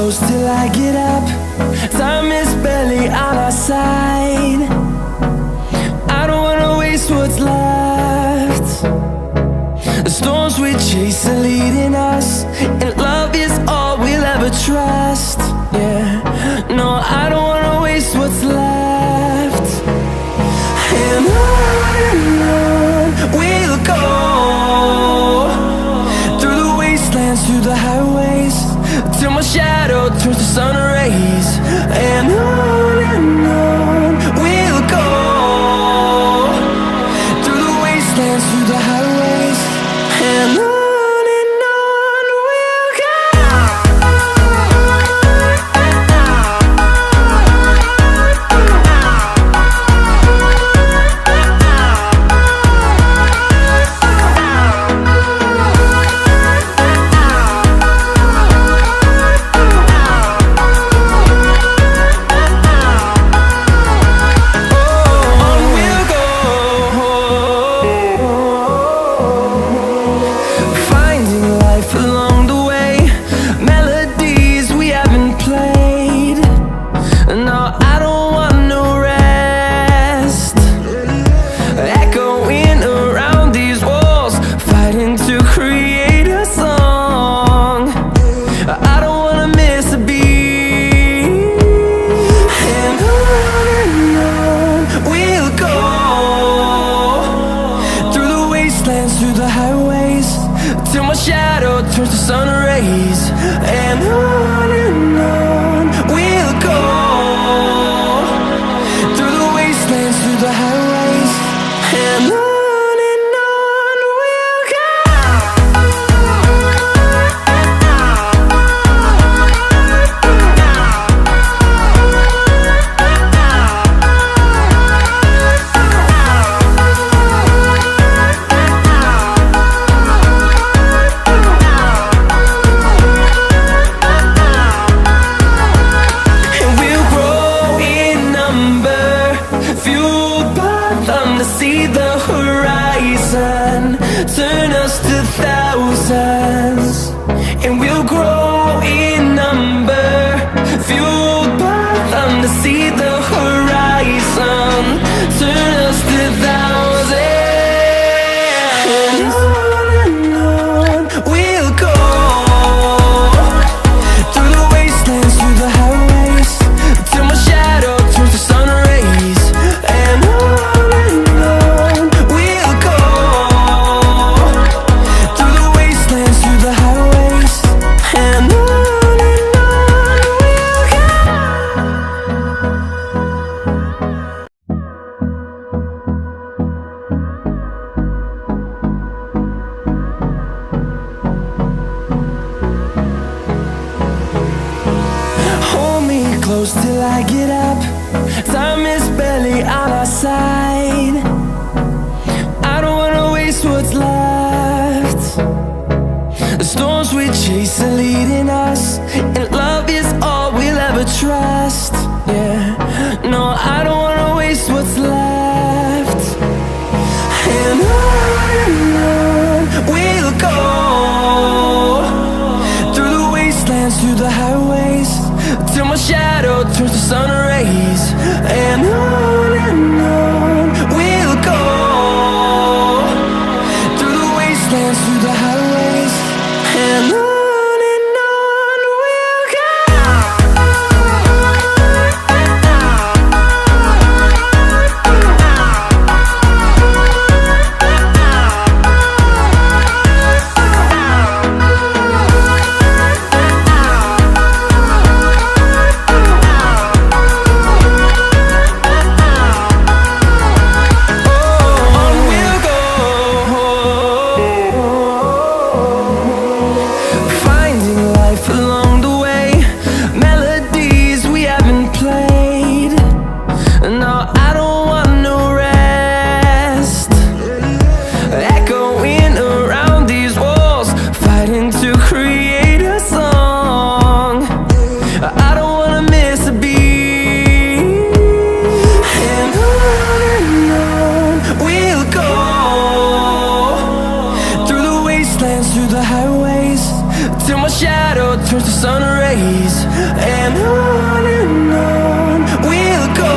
close till I get up. Time is barely on our side. I don't wanna waste what's left. The storms we chase are leading us, and love is all we'll ever trust. Yeah, no, I don't wanna waste what's left. And on we'll go, through the wastelands, through the highways, till my shadow turns to sun rays. And on we'll go, through the wastelands, through the highways, and on we'll go. Through the highways, till my shadow turns to sun rays. And on we'll go, through the wastelands, through the highways, and on we'll go. See the horizon turn us to thousands, and we'll grow in number, fueled by them. To see the horizon turn us to thousands, and on we'll go, through the wastelands, through the highways, till my shadow turns to sun rays. And close till I get up. Time is barely on our side. I don't wanna waste what's left. The storms we chase are leading us, and love is all we'll ever trust. Yeah, no, I don't wanna waste what's left. And on we'll go, through the wastelands, through the highways, till my shadow turns to sun rays. And on we'll go, through the wastelands, through the highways, and on we'll go. through the highways, highways, till my shadow turns to sun rays. And on we'll go,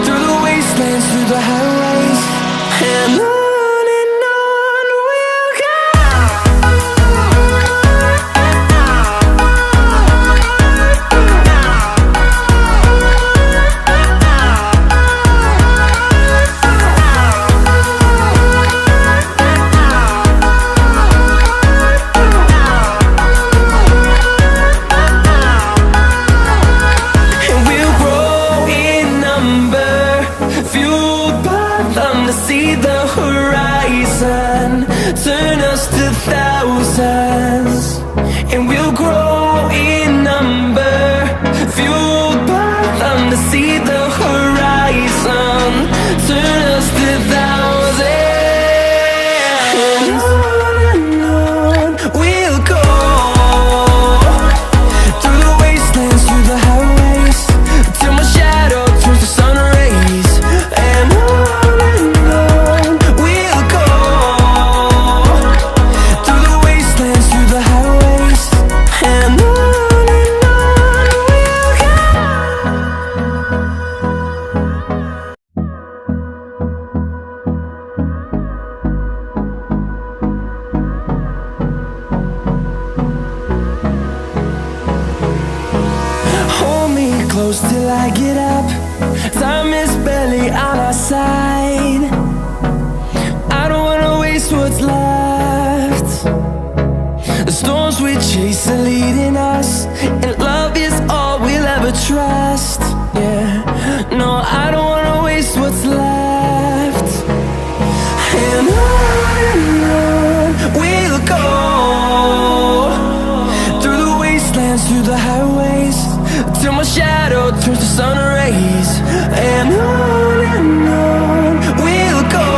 through the wastelands, through the highways. And on we'll go. See the horizon, turn us to thousands, and we'll grow in number, fueled by them to see the horizon, turn us to thousands. And on we'll go, through the wastelands, through the highways, till my shadow turns to sun rays. And close till I get up, time is barely on our side. I don't wanna waste what's left. The storms we chase are leading us, and love is all we'll ever trust. Yeah, no, I don't wanna waste what's left. And on we'll go, through the wastelands, through the highways, till my shadow turns to sun rays. And on we'll go,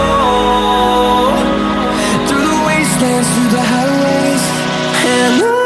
through the wastelands, through the highways. And on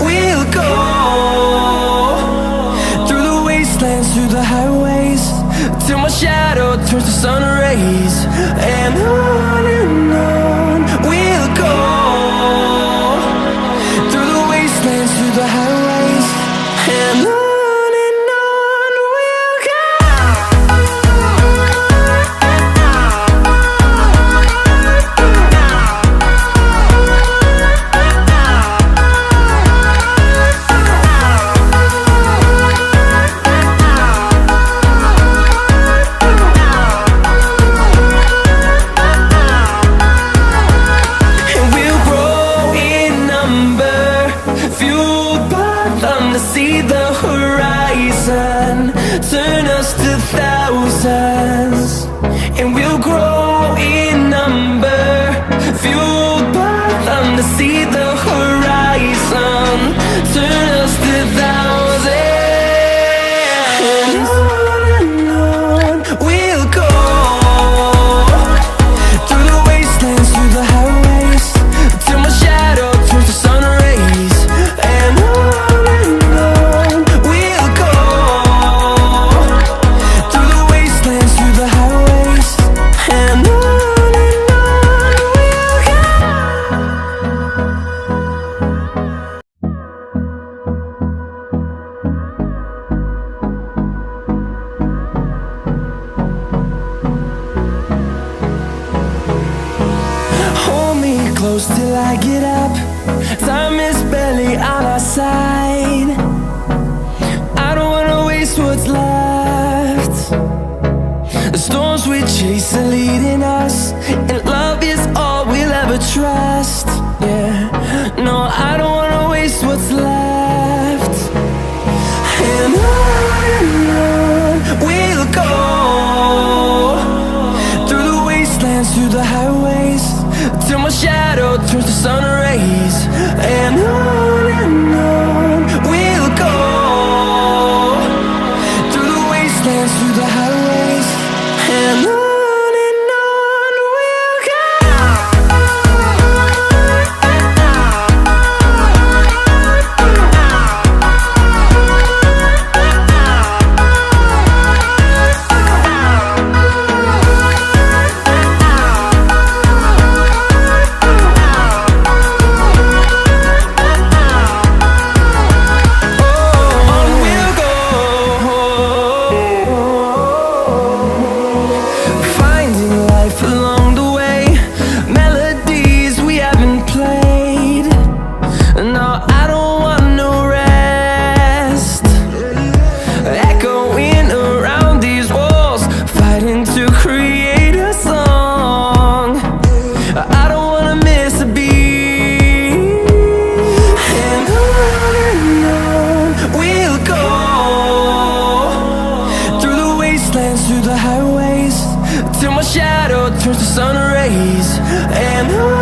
we'll go. Through the highways, till my shadow turns to sun rays. And on we'll go, through the wastelands, through the highways. And on we'll go. See the horizon, turn us to thousands, and we'll grow in number, fueled by them to see the horizon, turn us to thousands. And on we'll go, through the wastelands, through the highways, till my shadow turns to sun rays. And close till I get up, time is barely on our side. I don't wanna waste turns to sun rays, and